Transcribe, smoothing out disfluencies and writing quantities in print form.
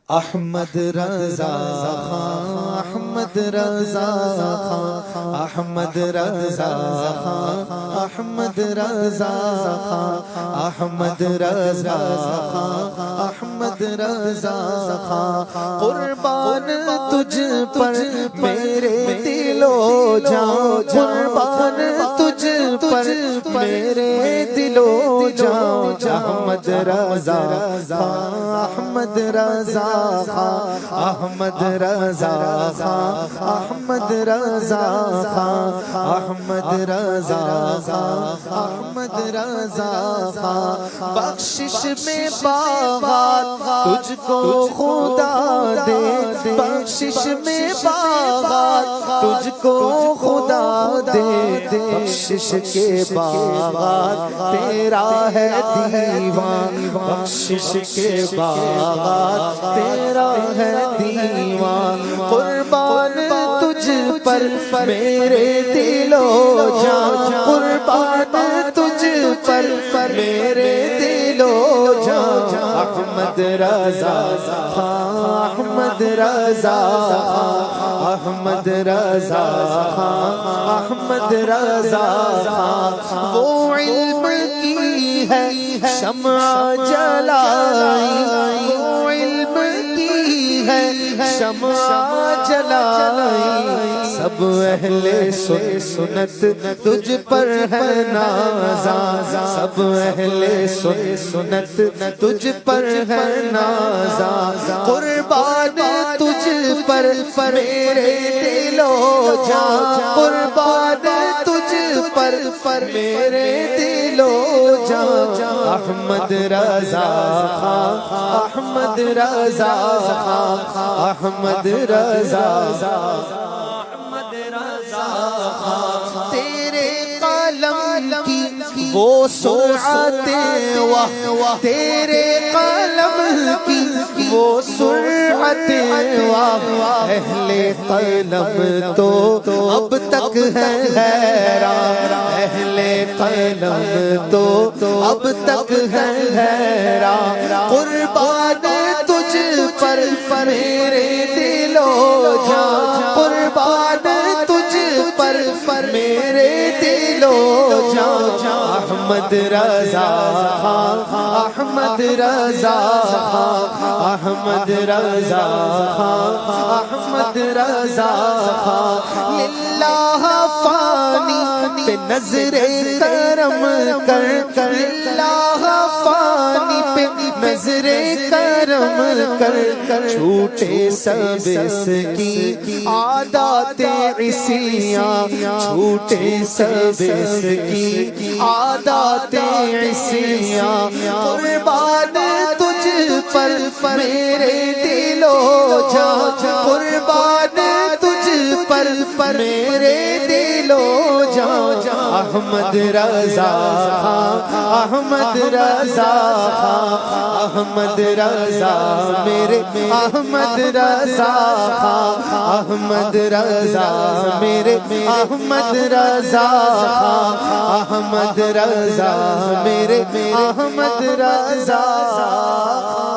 احمد رضا خان، احمد رضا خان، احمد رضا خان، احمد رضا خان، احمد رضا خان، احمد رضا خان، قربان تجھ پر میرے دل و جان، قربان تجھ پر میرے دل و جان، احمد رضا خان، احمد رضا خان، احمد رضا خان، احمد رضا خان، احمد رضا خان، احمد رضا خان، بخشش میں باغات تجھ کو خدا دے، بخشش میں باغات تجھ کو خدا دے، بخشش کے باغات تیرا ہے دیوان، بخشش کے باغات تیرا ہے دیوان، قربان تجھ پر میرے دل و جان، قربان تجھ پر میرے دل و جان، احمد رضا خان، احمد رضا خان، احمد رضا خان، احمد رضا خان، وہ علم کی ہے شمع جلائی، وہ علم کی ہے شمع جلائی، سب اہل سنت تجھ پر ہے نازاں، سب اہل سنت تجھ پر ہے نازاں، قربان تجھ پر میرے دل و جان، قربان تجھ پر میرے دل و جان، احمد رضا خان، احمد رضا خان، احمد رضا، احمد رضا خان، تیرے قلم کی وہ سرعت واہ، تیرے قلم کی وہ سرعت واہ، اہل قلم تو اب تک ہے حیران، اہل قلم تو اب تک ہے حیران، قربان تجھ پر میرے دل و جان، قربان تجھ پر میرے دل و جان، احمد رضا خان، احمد رضا خان، احمد رضا خان، احمد رضا خان، للہ فانی پہ نظر کرم کر، للہ فانی پہ نظر کرم کر، چھوٹے سب اس کی عادات عصیاں، چھوٹے سب اس کی عادات عصیاں، قربان تجھ پر میرے دل و جان، قربان تجھ پر میرے دل و جان، احمد رضا خان، احمد رضا خان، احمد رضا میرے، احمد رضا خان، احمد رضا میرے، احمد رضا خان، احمد رضا میرے، احمد رضا خان۔